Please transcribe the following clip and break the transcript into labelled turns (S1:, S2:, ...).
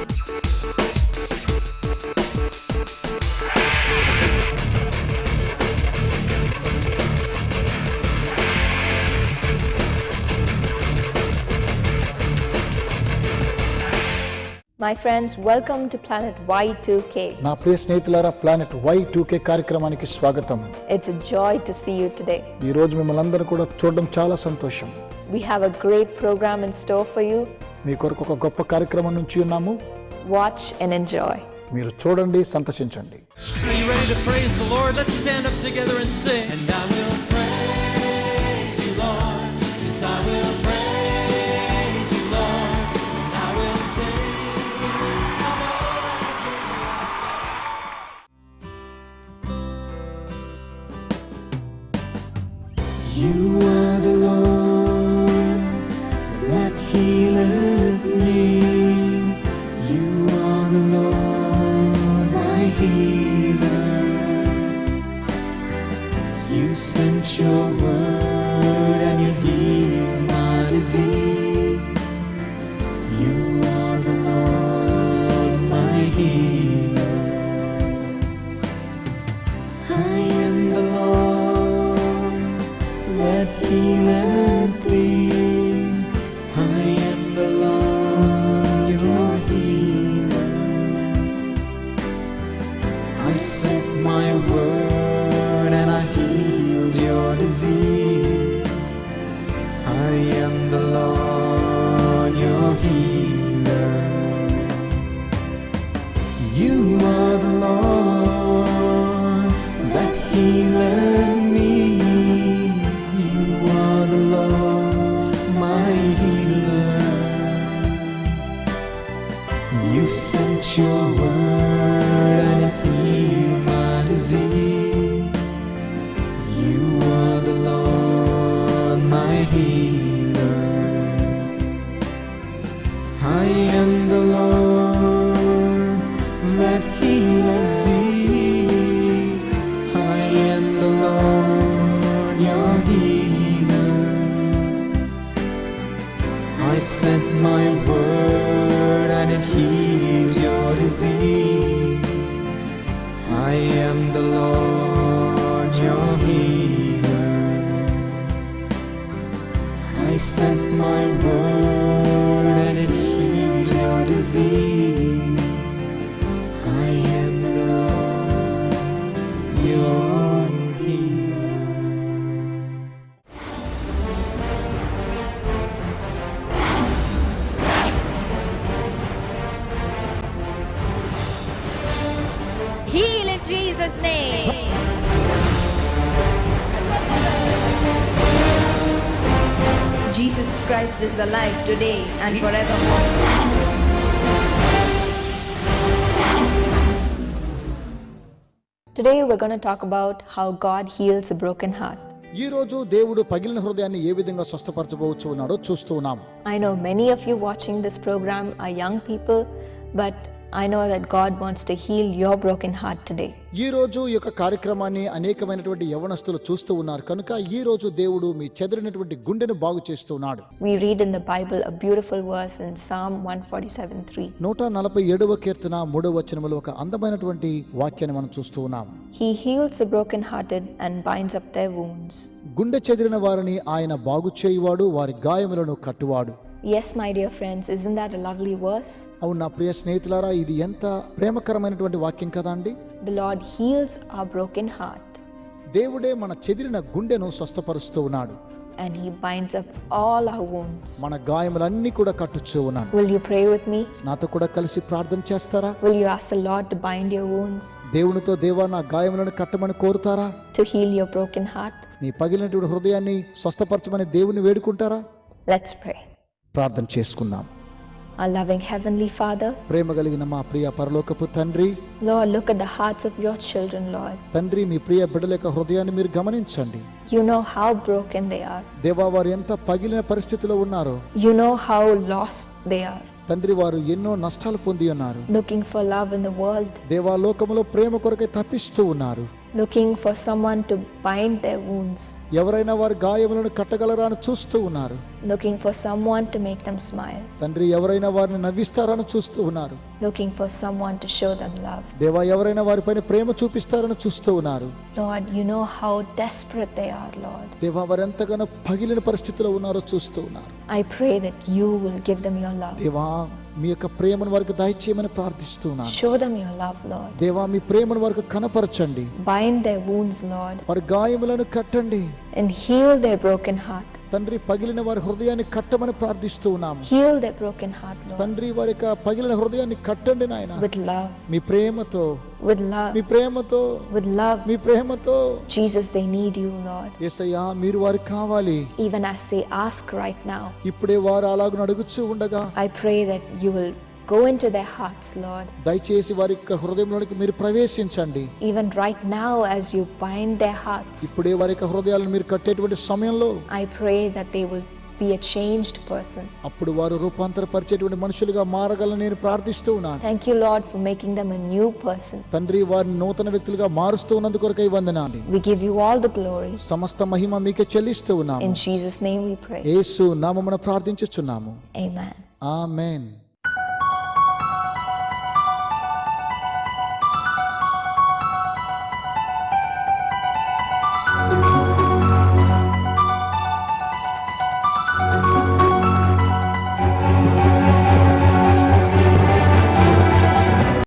S1: My friends, welcome to Planet Y2K.
S2: నా ప్రియ స్నేహితులారా, planet Y2K కార్యక్రమానికి స్వాగతం.
S1: It's a joy to see you today.
S2: ఈ రోజు మిమ్మల్ని అందరూ కూడా చూడడం చాలా సంతోషం.
S1: We have a great program in store for you.
S2: మీ కొరకు ఒక గొప్ప కార్యక్రమం నుంచి ఉన్నాము.
S1: Watch and enjoy.
S2: మీరు చూడండి, సంతోషించండి.
S3: Are you ready to praise the Lord? Let's stand up together and sing. And I will praise you, Lord. Yes, I will praise you, Lord. And I will sing.
S4: You are the Lord that healeth me. You are the Lord my healer. You sent your word and you healed my disease. You are the Lord my healer. I am the Lord that healeth thee. I am the Lord your healer. I sent my word and I healed your disease. I am the Lord your healer. You are the Lord that healeth me. You are the Lord my healer. You sent your word and it healed my disease. You are the Lord my healer. I am the Lord that healeth thee. I am the Lord your healer. I sent my word and it heals your disease. I am the Lord your healer. I sent my word and it heals your disease. I am the Lord your healer.
S1: Heal in Jesus' name. Jesus Christ is alive today and forevermore. Today we're going to talk about how God heals a broken heart.
S2: ఈ రోజు దేవుడు పగిలిన హృదయాన్ని ఏ విధంగా స్వస్థపరచబోచు ఉన్నాడో చూస్తూ ఉన్నాం.
S1: I know many of you watching this program are young people, but I know that God wants to heal your broken heart today.
S2: ఈ రోజు ఈ యొక్క కార్యక్రమాన్ని అనేకమైనటువంటి యవనస్తులు చూస్తూ ఉన్నారు కనుక ఈ రోజు దేవుడు మీ చెదిరినటువంటి గుండెను బాగు చేస్తూ ఉన్నాడు.
S1: We read in the Bible a beautiful verse in Psalm 147:3.
S2: 147వ కీర్తన 3వ వచనములో ఒక అందమైనటువంటి వాక్యాన్ని మనం చూస్తూ ఉన్నాం.
S1: He heals the brokenhearted and binds up their wounds.
S2: గుండె చెదిరిన వారిని ఆయన బాగు చేయువాడు, వారి గాయములను కట్టువాడు.
S1: Yes, my dear friends, isn't that a lovely verse?
S2: అవును నా ప్రియ స్నేహితులారా, ఇది ఎంత ప్రేమకరమైనటువంటి వాక్యం కదా అండి.
S1: The Lord heals our broken heart
S2: దేవుడే మన చెదిరిన గుండెను స్వస్థపరుస్తూ ఉన్నాడు.
S1: and He binds up all our wounds.
S2: మన గాయములన్నీ కూడా కట్టుచూ ఉన్నాడు.
S1: Will you pray with me?
S2: నాతో కూడా కలిసి ప్రార్థన చేస్తారా?
S1: Will you ask the Lord to bind your wounds?
S2: దేవునితో దేవా నా గాయములను కట్టమని కోరుతారా?
S1: To heal your broken heart?
S2: నీ పగిలినటువంటి హృదయాన్ని స్వస్థపరచమని దేవుని వేడుకుంటారా?
S1: Let's pray.
S2: ప్రార్థన చేసుకుందాం.
S1: Our loving Heavenly Father,
S2: ప్రేమ కలిగిన మా ప్రియ పరలోకపు తండ్రి,
S1: Lord, look at the hearts of your children, Lord.
S2: తండ్రి మీ ప్రియ బిడ్డల యొక్క హృదయాన్ని మీరు గమనించండి.
S1: You know how broken they are.
S2: దేవా వారు ఎంత పగిలిన పరిస్థితిలో ఉన్నారో,
S1: You know how lost they are.
S2: తండ్రి వారు ఎన్నో నష్టాలు పొంది ఉన్నారు.
S1: Looking for love in the world.
S2: దేవా లోకములో ప్రేమ కొరకై తప్పిస్తూ ఉన్నారు.
S1: looking for someone to bind their wounds,
S2: ఎవరైనా వారి గాయములను కట్టగలరా అని చూస్తూ ఉన్నారు.
S1: looking for someone to make them smile,
S2: తండ్రి ఎవరైనా వారిని నవ్విస్తారని చూస్తూ ఉన్నారు.
S1: looking for someone to show them love.
S2: దేవా ఎవరైనా వారిపైన ప్రేమ చూపిస్తారని చూస్తూ ఉన్నారు.
S1: Lord, you know how desperate they are, Lord.
S2: దేవా వారు ఎంతగానో పగిలిన పరిస్థితిలో ఉన్నారో చూస్తూ ఉన్నారు.
S1: I pray that you will give them your love.
S2: దేవా మీ యొక్క ప్రేమను వారికి దయచేయమని ప్రార్థిస్తూ ఉన్నాను.
S1: Show them your love, Lord.
S2: దేవా మీ ప్రేమను వారికి కనపరచండి.
S1: Bind their wounds, Lord,
S2: వారి గాయములను కట్టండి.
S1: and heal their broken heart.
S2: తండ్రి పగిలిన వారి హృదయాన్ని కట్టమని ప్రార్థిస్తూ ఉన్నాము.
S1: Heal their broken heart, Lord,
S2: తండ్రి వారి యొక్క పగిలిన హృదయాన్ని కట్టండి నాయన.
S1: with love,
S2: మీ ప్రేమతో,
S1: with love,
S2: మీ ప్రేమతో,
S1: with love.
S2: మీ ప్రేమతో.
S1: Jesus, they need you, Lord,
S2: యేసయ్యా మీరు వారికి కావాలి.
S1: even as they ask right now.
S2: ఇప్పుడే వారు అలాగున అడుగుచూ ఉండగా
S1: I pray that you will go into their hearts, Lord,
S2: దయచేసి వారి యొక్క హృదయంలోనికి మీరు ప్రవేశించండి.
S1: even right now as you bind their hearts.
S2: ఇప్పుడే వారి యొక్క హృదయాలను మీరు కట్టేటువంటి సమయంలో
S1: I pray that they will be a changed person.
S2: అప్పుడు వారు రూపాంతరపరిచేటువంటి మనుషులుగా మారగలని నేను ప్రార్థిస్తూ ఉన్నాను.
S1: Thank you, Lord, for making them a new person.
S2: తండ్రి వారిని నూతన వ్యక్తులుగా మారుస్తూ ఉన్నందుకు కొరకై వందనాలు.
S1: We give you all the glory.
S2: సమస్త మహిమ మీకే చెల్లిస్తూ ఉన్నాము.
S1: In Jesus' name we pray.
S2: యేసు నామమున ప్రార్థించుచున్నాము.
S1: Amen.
S2: ఆమేన్.